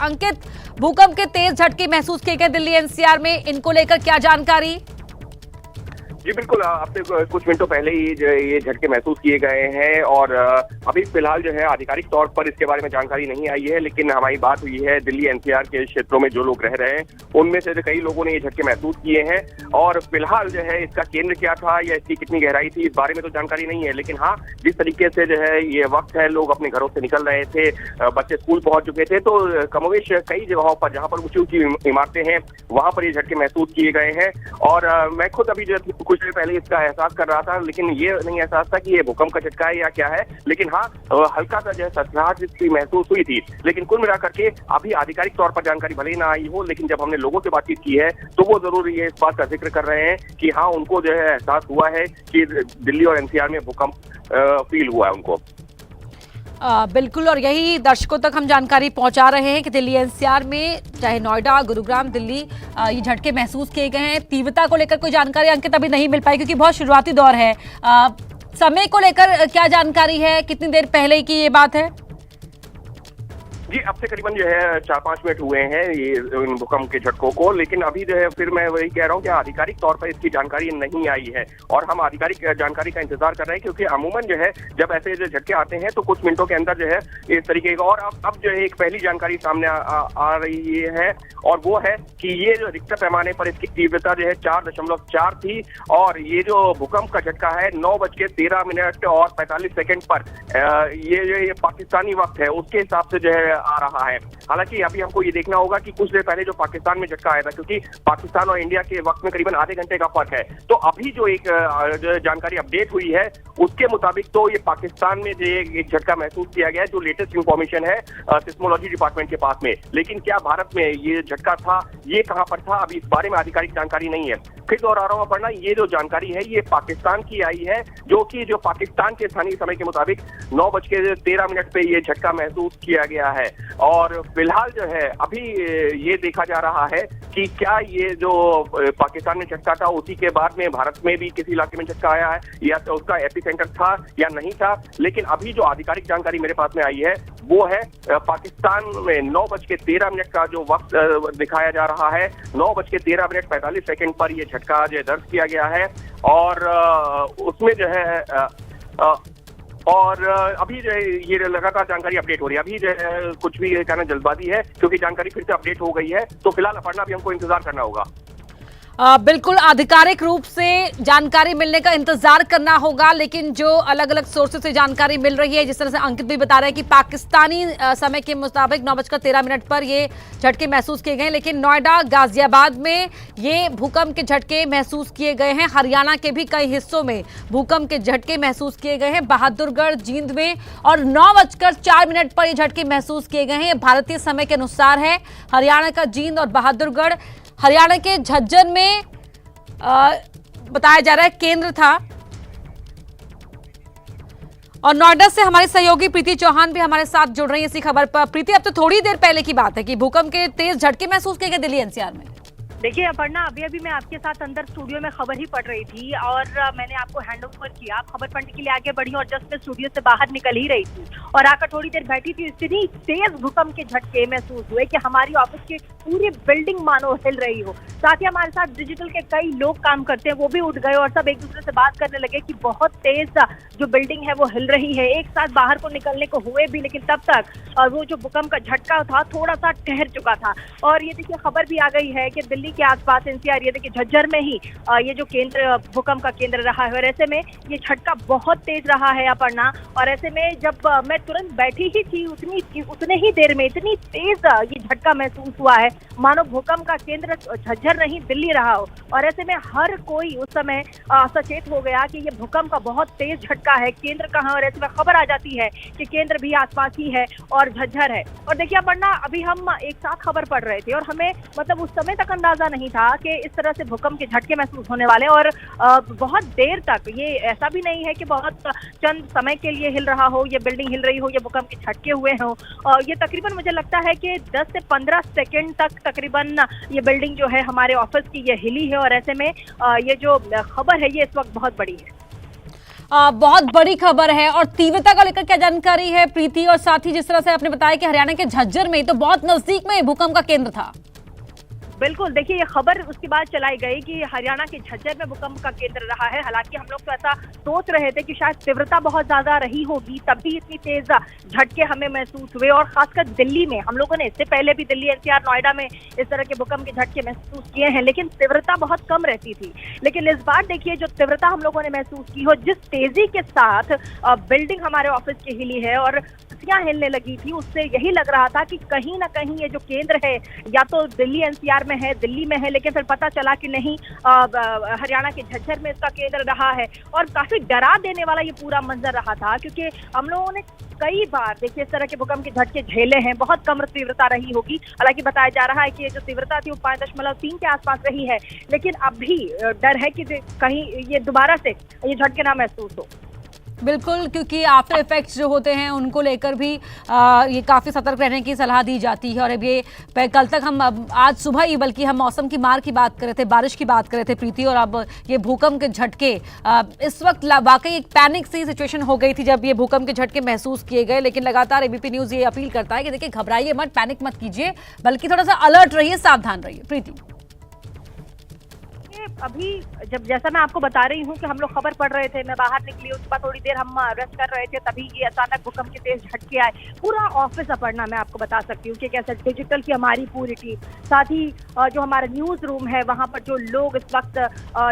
अंकित, भूकंप के तेज झटके महसूस किए गए दिल्ली एनसीआर में, इनको लेकर क्या जानकारी? जी बिल्कुल, आपसे कुछ मिनटों पहले ही ये झटके महसूस किए गए हैं और अभी फिलहाल जो है आधिकारिक तौर पर इसके बारे में जानकारी नहीं आई है, लेकिन हमारी बात हुई है दिल्ली एनसीआर के क्षेत्रों में जो लोग रह रहे हैं उनमें से कई लोगों ने ये झटके महसूस किए हैं। और फिलहाल जो है इसका केंद्र क्या था या इसकी कितनी गहराई थी इस बारे में तो जानकारी नहीं है, लेकिन हाँ, जिस तरीके से जो है ये वक्त है, लोग अपने घरों से निकल रहे थे, बच्चे स्कूल पहुंच चुके थे, तो कमोवेश कई जगहों पर जहाँ पर ऊंची ऊंची इमारतें हैं वहां पर ये झटके महसूस किए गए हैं। और मैं खुद अभी जो कुछ देर पहले इसका एहसास कर रहा था, लेकिन ये नहीं एहसास था कि ये भूकंप का झटका है या क्या है, लेकिन हाँ हल्का सा जो है सनसनाहट इसकी महसूस हुई थी। लेकिन कुल मिलाकर के अभी आधिकारिक तौर पर जानकारी भले ही ना आई हो, लेकिन जब हमने लोगों से बातचीत की है तो वो जरूर ये इस बात का जिक्र कर रहे हैं कि हाँ उनको जो है एहसास हुआ है कि दिल्ली और एनसीआर में भूकंप फील हुआ है उनको। बिल्कुल, और यही दर्शकों तक हम जानकारी पहुंचा रहे हैं कि दिल्ली एनसीआर में चाहे नोएडा, गुरुग्राम, दिल्ली ये झटके महसूस किए गए हैं। तीव्रता को लेकर कोई जानकारी अंकित अभी नहीं मिल पाई क्योंकि बहुत शुरुआती दौर है। समय को लेकर क्या जानकारी है, कितनी देर पहले की ये बात है? जी, अब से करीबन जो है 4-5 मिनट हुए हैं ये भूकंप के झटकों को, लेकिन अभी जो है फिर मैं वही कह रहा हूँ कि आधिकारिक तौर पर इसकी जानकारी नहीं आई है और हम आधिकारिक जानकारी का इंतजार कर रहे हैं, क्योंकि अमूमन जो है जब ऐसे जो झटके आते हैं तो कुछ मिनटों के अंदर जो है इस तरीके का। और अब जो है एक पहली जानकारी सामने आ रही है और वो है कि ये जो रिक्टर पैमाने पर इसकी तीव्रता जो है 4.4 थी और ये जो भूकंप का झटका है 9:13 और 45 सेकंड पर ये पाकिस्तानी वक्त है उसके हिसाब से जो है आ रहा है। हालांकि अभी हमको ये देखना होगा कि कुछ देर पहले जो पाकिस्तान में झटका आया था, क्योंकि पाकिस्तान और इंडिया के वक्त में करीबन आधे घंटे का फर्क है, तो अभी जो एक जानकारी अपडेट हुई है उसके मुताबिक तो ये पाकिस्तान में जो एक झटका महसूस किया गया है, जो लेटेस्ट इंफॉर्मेशन है सिस्मोलॉजी डिपार्टमेंट के पास में। लेकिन क्या भारत में ये झटका था, ये कहां पर था, अभी इस बारे में आधिकारिक जानकारी नहीं है। फिर दोहरा रहा हूं पढ़ना, ये जो जानकारी है ये पाकिस्तान की आई है, जो पाकिस्तान के स्थानीय समय के मुताबिक 9:13 पे ये झटका महसूस किया गया है। और फिलहाल जो है अभी ये देखा जा रहा है कि क्या ये जो पाकिस्तान में झटका था उसी के बाद में भारत में भी किसी इलाके में झटका आया है या तो उसका एपिसेंटर था या नहीं था। लेकिन अभी जो आधिकारिक जानकारी मेरे पास में आई है वो है पाकिस्तान में 9:13 का जो वक्त दिखाया जा रहा है, 9:13 45 सेकंड पर यह झटका जो दर्ज किया गया है। और उसमें जो है और अभी जो है ये लगातार जानकारी अपडेट हो रही है। अभी जो है कुछ भी कहना जल्दबाजी है क्योंकि जानकारी फिर से अपडेट हो गई है, तो फिलहाल अपर्णा अभी हमको इंतजार करना होगा। बिल्कुल आधिकारिक रूप से जानकारी मिलने का इंतजार करना होगा, लेकिन जो अलग अलग सोर्सेज से जानकारी मिल रही है, जिस तरह से अंकित भी बता रहे हैं कि पाकिस्तानी समय के मुताबिक 9:13 पर ये झटके महसूस किए गए, लेकिन नोएडा, गाजियाबाद में ये भूकंप के झटके महसूस किए गए हैं। हरियाणा के भी कई हिस्सों में भूकंप के झटके महसूस किए गए हैं, बहादुरगढ़, जींद में, और 9:04 पर ये झटके महसूस किए गए हैं। भारतीय समय के अनुसार है। हरियाणा का जींद और बहादुरगढ़, हरियाणा के झज्जर में बताया जा रहा है केंद्र था। और नोएडा से हमारे सहयोगी प्रीति चौहान भी हमारे साथ जुड़ रही है इसी खबर पर। प्रीति, अब तो थोड़ी देर पहले की बात है कि भूकंप के तेज झटके महसूस किए गए दिल्ली एनसीआर में। देखिए अपर्णा, अभी मैं आपके साथ अंदर स्टूडियो में खबर ही पढ़ रही थी और मैंने आपको हैंड ओवर किया। आप खबर पढ़ने के लिए आगे बढ़ी और जस्ट मैं स्टूडियो से बाहर निकल ही रही थी और आकर थोड़ी देर बैठी थी। इतनी तेज भूकंप के झटके महसूस हुए कि हमारी ऑफिस की पूरी बिल्डिंग मानो हिल रही हो। साथ ही हमारे साथ डिजिटल के कई लोग काम करते हैं, वो भी उठ गए और सब एक दूसरे से बात करने लगे कि बहुत तेज जो बिल्डिंग है वो हिल रही है। एक साथ बाहर को निकलने को हुए भी, लेकिन तब तक वो जो भूकंप का झटका था थोड़ा सा ठहर चुका था। और ये देखिए खबर भी आ गई है कि दिल्ली के आसपास एनसीआर, ये देखिए झज्जर में ही ये जो केंद्र भूकंप का केंद्र रहा है और ऐसे में ये झटका बहुत तेज रहा है अपर्णा। और ऐसे में जब मैं तुरंत बैठी ही थी उतने ही देर में इतनी तेज ये झटका महसूस हुआ है मानो भूकंप का केंद्र झज्जर नहीं दिल्ली रहा हो। और ऐसे में हर कोई उस समय सचेत हो गया कि ये भूकंप का बहुत तेज झटका है, केंद्र कहाँ। और ऐसे में खबर आ जाती है कि केंद्र भी आसपास ही है और झज्जर है। और देखिए अपर्णा, अभी हम एक साथ खबर पढ़ रहे थे और हमें मतलब उस समय तक अंदाजा नहीं था कि इस तरह से भूकंप के झटके महसूस होने वाले। और बहुत देर तक, ये ऐसा भी नहीं है कि बहुत चंद समय के लिए हिल रहा हो, ये बिल्डिंग हिल रही हो, ये भूकंप के झटके हुए हो। ये तकरीबन मुझे लगता है कि 10 से 15 सेकंड तक तकरीबन ये बिल्डिंग जो है हमारे ऑफिस की ये हिली है। और ऐसे में ये जो खबर है ये इस वक्त बहुत बड़ी है। बहुत बड़ी खबर है और तीव्रता का लेकर क्या जानकारी है प्रीति, और साथ ही जिस तरह से आपने बताया कि हरियाणा के झज्जर में तो बहुत नजदीक में भूकंप का केंद्र था। बिल्कुल, देखिए ये खबर उसके बाद चलाई गई कि हरियाणा के झज्जर में भूकंप का केंद्र रहा है। हालांकि हम लोग तो ऐसा सोच रहे थे कि शायद तीव्रता बहुत ज्यादा रही होगी, तभी इतनी तेज झटके हमें महसूस हुए। और खासकर दिल्ली में, हम लोगों ने इससे पहले भी दिल्ली, एनसीआर, नोएडा में इस तरह के भूकंप के झटके महसूस किए हैं, लेकिन तीव्रता बहुत कम रहती थी। लेकिन इस बार देखिए जो तीव्रता हम लोगों ने महसूस की हो, जिस तेजी के साथ बिल्डिंग हमारे ऑफिस की हिली है और कुर्सियां हिलने लगी थी, उससे यही लग रहा था कि कहीं ना कहीं ये जो केंद्र है या तो दिल्ली एनसीआर में है, दिल्ली में है, लेकिन फिर पता चला कि नहीं, हरियाणा के झज्जर में इसका केंद्र रहा है। और काफी डरा देने वाला ये पूरा मंजर रहा था, क्योंकि हम लोगों ने कई बार देखिए इस तरह के भूकंप के झटके झेले हैं। बहुत कम तीव्रता रही होगी, हालांकि बताया जा रहा है कि ये जो तीव्रता थी वो 5.3 के आसपास रही है, लेकिन अब भी डर है कि कहीं ये दोबारा से ये झटके ना महसूस हो। बिल्कुल, क्योंकि आफ्टर इफेक्ट्स जो होते हैं उनको लेकर भी ये काफ़ी सतर्क रहने की सलाह दी जाती है। और अब ये कल तक हम आज सुबह ही बल्कि हम मौसम की मार की बात कर रहे थे, बारिश की बात कर रहे थे प्रीति, और अब ये भूकंप के झटके, इस वक्त वाकई एक पैनिक सी सिचुएशन हो गई थी जब ये भूकंप के झटके महसूस किए गए। लेकिन लगातार एबीपी न्यूज़ ये अपील करता है कि देखिए घबराइए मत, पैनिक मत कीजिए, बल्कि थोड़ा सा अलर्ट रहिए, सावधान रहिए। प्रीति, अभी जब जैसा मैं आपको बता रही हूँ कि हम लोग खबर पढ़ रहे थे, मैं बाहर निकली, उसके बाद थोड़ी देर हम रेस्ट कर रहे थे, तभी ये अचानक भूकंप के तेज झटके आए। पूरा ऑफिस अपड़ना, मैं आपको बता सकती हूँ कि कैसे डिजिटल की हमारी पूरी टीम, साथ ही जो हमारा न्यूज रूम है वहाँ पर जो लोग इस वक्त,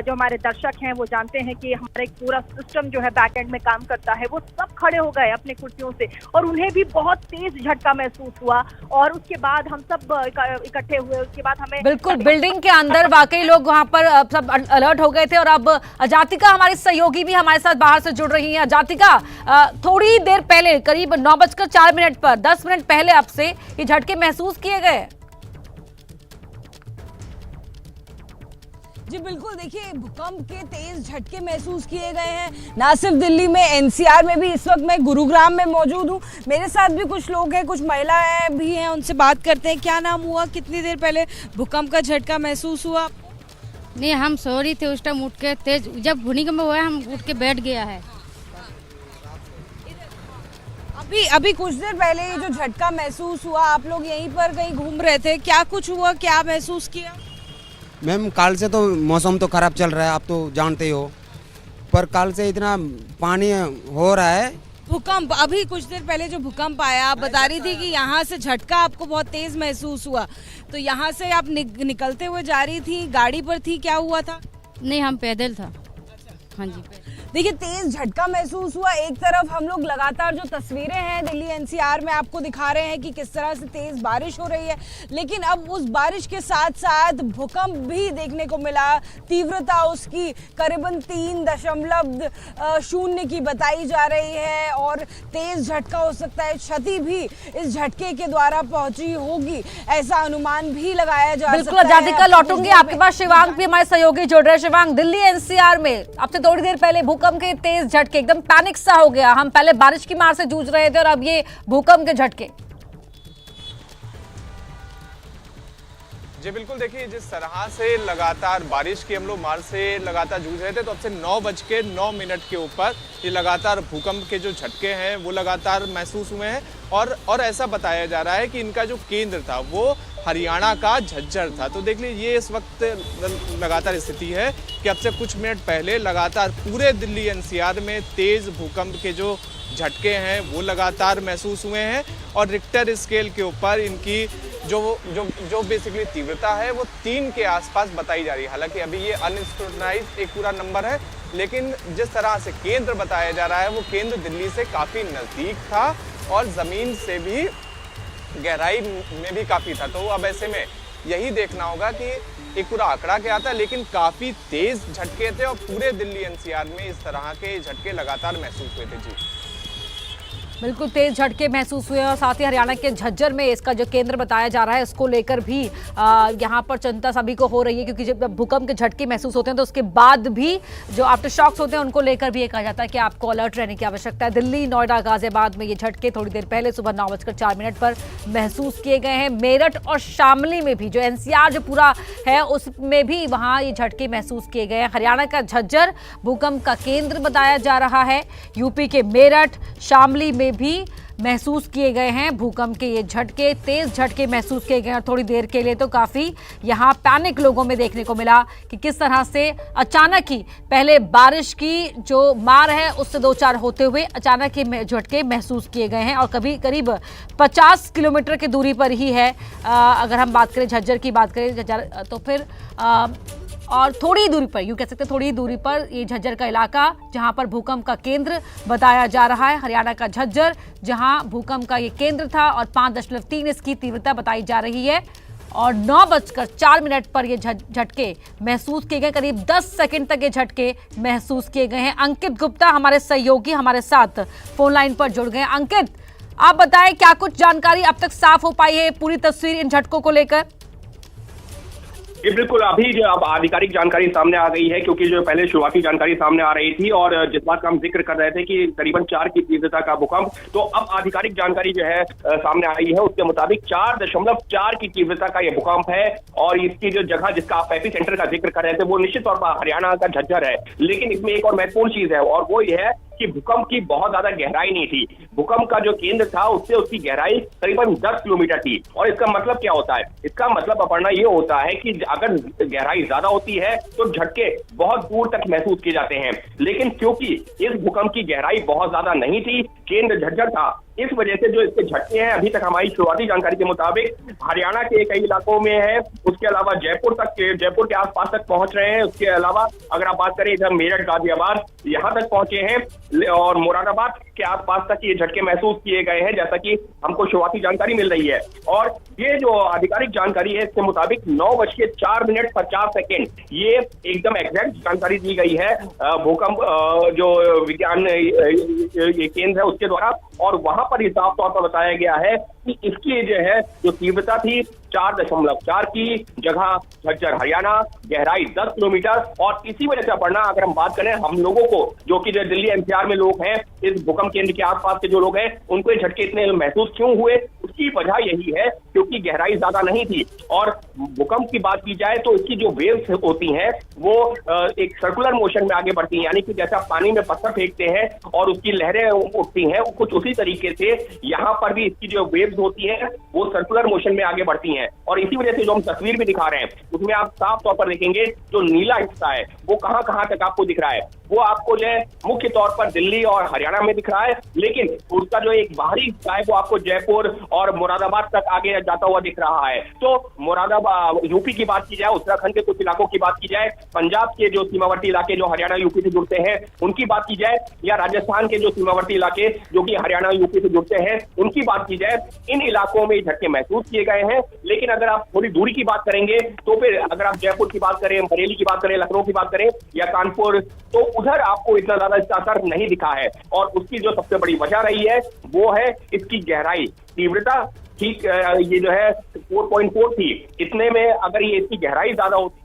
जो हमारे दर्शक हैं वो जानते हैं कि हमारा एक पूरा सिस्टम जो है बैक एंड में काम करता है, वो सब खड़े हो गए अपनी कुर्सियों से और उन्हें भी बहुत तेज झटका महसूस हुआ। और उसके बाद हम सब इकट्ठे हुए, उसके बाद हमें बिल्कुल बिल्डिंग के अंदर वाकई लोग वहां पर सब अलर्ट हो गए थे। और अब अजातिका हमारी सहयोगी भी हमारे साथ बाहर से जुड़ रही हैं। अजातिका, थोड़ी देर पहले करीब 9:04 पर 10 मिनट पहले आपसे ये झटके महसूस किए गए। जी बिल्कुल, देखिए भूकंप के तेज झटके महसूस किए गए हैं, ना सिर्फ दिल्ली में, एनसीआर में भी। इस वक्त मैं गुरुग्राम में मौजूद हूँ, मेरे साथ भी कुछ लोग हैं, कुछ महिलाएं भी हैं, उनसे बात करते हैं। क्या नाम हुआ, कितनी देर पहले भूकंप का झटका महसूस हुआ? नहीं, हम सो रही थे उस टाइम, उठ के तेज जब भूकंप हुआ हम उठ के बैठ गया है। अभी कुछ देर पहले ये जो झटका महसूस हुआ, आप लोग यहीं पर कहीं घूम रहे थे, क्या कुछ हुआ, क्या महसूस किया? मैम कल से तो मौसम तो खराब चल रहा है, आप तो जानते ही हो, पर कल से इतना पानी हो रहा है। भूकंप, अभी कुछ देर पहले जो भूकंप आया, आप बता रही थी कि यहाँ से झटका आपको बहुत तेज महसूस हुआ, तो यहाँ से आप निकलते हुए जा रही थी, गाड़ी पर थी, क्या हुआ था? नहीं, हम पैदल था। हाँ जी, देखिए तेज झटका महसूस हुआ। एक तरफ हम लोग लगातार जो तस्वीरें हैं दिल्ली एनसीआर में आपको दिखा रहे हैं कि किस तरह से तेज बारिश हो रही है, लेकिन अब उस बारिश के साथ साथ भूकंप भी देखने को मिला। तीव्रता उसकी करीबन 3.0 की बताई जा रही है और तेज झटका हो सकता है, क्षति भी इस झटके के द्वारा पहुंची होगी, ऐसा अनुमान भी लगाया जा सकता है। बिल्कुल अजातिका, लौटूंगी आपके पास। शिवांग भी हमारे सहयोगी जुड़ रहे हैं। शिवांग, दिल्ली एनसीआर में अब से थोड़ी देर पहले भूकंप के तेज झटके, एकदम पैनिक सा हो गया। हम पहले बारिश की मार से जूझ रहे थे और अब ये भूकंप के झटके। जी बिल्कुल, देखिए जिस तरह से लगातार बारिश की हम लोग मार से लगातार जूझ रहे थे, तो अब से 9:09 के ऊपर ये लगातार भूकंप के जो झटके हैं वो लगातार महसूस हुए हैं। और ऐसा बताया जा रहा है कि इनका जो केंद्र था वो हरियाणा का झज्जर था। तो देख लीजिए ये इस वक्त लगातार स्थिति है कि अब से कुछ मिनट पहले लगातार पूरे दिल्ली एनसीआर में तेज भूकंप के जो झटके हैं वो लगातार महसूस हुए हैं और रिक्टर स्केल के ऊपर इनकी जो बेसिकली तीव्रता है वो 3 के आसपास बताई जा रही है। हालांकि अभी ये अनस्क्रूटनाइज्ड एक पूरा नंबर है, लेकिन जिस तरह से केंद्र बताया जा रहा है वो केंद्र दिल्ली से काफ़ी नज़दीक था और ज़मीन से भी गहराई में भी काफ़ी था। तो अब ऐसे में यही देखना होगा कि एक पूरा आंकड़ा क्या आता है, लेकिन काफ़ी तेज़ झटके थे और पूरे दिल्ली एनसीआर में इस तरह के झटके लगातार महसूस हुए थे। जी बिल्कुल तेज झटके महसूस हुए और साथ ही हरियाणा के झज्जर में इसका जो केंद्र बताया जा रहा है उसको लेकर भी यहाँ पर चिंता सभी को हो रही है, क्योंकि जब भूकंप के झटके महसूस होते हैं तो उसके बाद भी जो आफ्टर शॉक्स होते हैं उनको लेकर भी ये कहा जाता है कि आपको अलर्ट रहने की आवश्यकता है। दिल्ली, नोएडा, गाजियाबाद में ये झटके थोड़ी देर पहले सुबह 9:04 पर महसूस किए गए हैं। मेरठ और शामली में भी जो एनसीआर जो पूरा है उसमें भी वहाँ ये झटके महसूस किए गए हैं। हरियाणा का झज्जर भूकंप का केंद्र बताया जा रहा है। यूपी के मेरठ, शामली में भी महसूस किए गए हैं भूकंप के ये झटके, तेज झटके महसूस किए गए हैं। और थोड़ी देर के लिए तो काफ़ी यहाँ पैनिक लोगों में देखने को मिला कि किस तरह से अचानक ही पहले बारिश की जो मार है उससे दो चार होते हुए अचानक ही झटके महसूस किए गए हैं। और कभी करीब 50 किलोमीटर की दूरी पर ही है अगर हम बात करें झज्जर की बात करें झज्जर, तो फिर और थोड़ी दूरी पर, यूँ कह सकते हैं थोड़ी दूरी पर ये झज्जर का इलाका जहां पर भूकंप का केंद्र बताया जा रहा है। हरियाणा का झज्जर जहां भूकंप का ये केंद्र था और 5.3 इसकी तीव्रता बताई जा रही है। और 9:04 पर ये झटके महसूस किए गए। करीब 10 सेकंड तक ये झटके महसूस किए गए हैं। अंकित गुप्ता हमारे सहयोगी हमारे साथ फोन लाइन पर जुड़ गए। अंकित, आप बताएं क्या कुछ जानकारी अब तक साफ हो पाई है, पूरी तस्वीर इन झटकों को लेकर? जी बिल्कुल, अभी जो अब आधिकारिक जानकारी सामने आ गई है, क्योंकि जो पहले शुरुआती जानकारी सामने आ रही थी और जिस बात का हम जिक्र कर रहे थे कि करीबन 4 की तीव्रता का भूकंप, तो अब आधिकारिक जानकारी जो है सामने आई है उसके मुताबिक 4.4 की तीव्रता का ये भूकंप है। और इसकी जो जगह जिसका आप एपी सेंटर का जिक्र कर रहे थे वो निश्चित तौर पर हरियाणा का झज्जर है। लेकिन इसमें एक और महत्वपूर्ण चीज है और वो ये है कि भूकंप की बहुत ज्यादा गहराई नहीं थी। भूकंप का जो केंद्र था उससे उसकी गहराई करीबन 10 किलोमीटर थी। और इसका मतलब क्या होता है? इसका मतलब अपर्णा ये होता है कि अगर गहराई ज्यादा होती है तो झटके बहुत दूर तक महसूस किए जाते हैं। लेकिन क्योंकि इस भूकंप की गहराई बहुत ज्यादा नहीं थी, केंद्र झज्जर था, इस वजह से जो इसके झटके हैं अभी तक हमारी शुरुआती जानकारी के मुताबिक हरियाणा के कई इलाकों में है, उसके अलावा जयपुर के आसपास तक पहुंच रहे हैं। उसके अलावा अगर आप बात करें इधर मेरठ, गाजियाबाद यहाँ तक पहुंचे हैं और मुरादाबाद के आसपास तक ये झटके महसूस किए गए हैं, जैसा कि हमको शुरुआती जानकारी मिल रही है। और ये जो आधिकारिक जानकारी है इसके मुताबिक 9:04 ये एकदम एग्जैक्ट जानकारी दी गई है भूकंप जो विज्ञान ये केंद्र है उसके द्वारा। और वहां पर साफ तौर पर बताया गया है कि इसकी जो है जो तीव्रता थी 4.4 की जगह झज्जर हरियाणा, गहराई 10 किलोमीटर। और इसी वजह से अपर्णा, अगर हम बात करें हम लोगों को जो कि जो दिल्ली एनसीआर में लोग हैं, इस भूकंप केंद्र के आसपास के जो लोग हैं, उनको ये झटके इतने महसूस क्यों हुए? उसकी वजह यही है क्योंकि गहराई ज्यादा नहीं थी। और भूकंप की बात की जाए तो इसकी जो वेव्स होती हैं वो एक सर्कुलर मोशन में आगे बढ़ती हैं, यानी कि जैसा पानी में पत्थर फेंकते हैं और उसकी लहरें उठती हैं, कुछ उसी तरीके से यहाँ पर भी इसकी जो वेव्स होती हैं वो सर्कुलर मोशन में आगे बढ़ती हैं। और इसी वजह से जो हम तस्वीर भी दिखा रहे हैं उसमें आप साफ तौर पर देखेंगे जो नीला हिस्सा है वो कहां कहां तक आपको दिख रहा है। वो आपको जो है मुख्य तौर पर दिल्ली और हरियाणा में दिख रहा है, लेकिन उसका जो एक बाहरी हिस्सा है वो आपको जयपुर और मुरादाबाद तक आगे जाता हुआ दिख रहा है। तो मुरादाबाद यूपी की बात की जाए, उत्तराखंड के कुछ इलाकों की बात की जाए, पंजाब के जो सीमावर्ती इलाके जो हरियाणा यूपी से जुड़ते हैं उनकी बात की जाए, या राजस्थान के जो सीमावर्ती इलाके जो कि हरियाणा यूपी से जुड़ते हैं उनकी बात की जाए, इन इलाकों में झटके महसूस किए गए हैं। लेकिन अगर आप थोड़ी दूरी की बात करेंगे तो फिर अगर आप जयपुर की बात करें, बरेली की बात करें, लखनऊ की बात करें या कानपुर, तो उधर आपको इतना ज्यादा इसका असर नहीं दिखा है। और उसकी जो सबसे बड़ी वजह रही है वो है इसकी गहराई, तीव्रता ठीक ये जो है 4.4 थी, इतने में अगर ये इसकी गहराई ज्यादा होती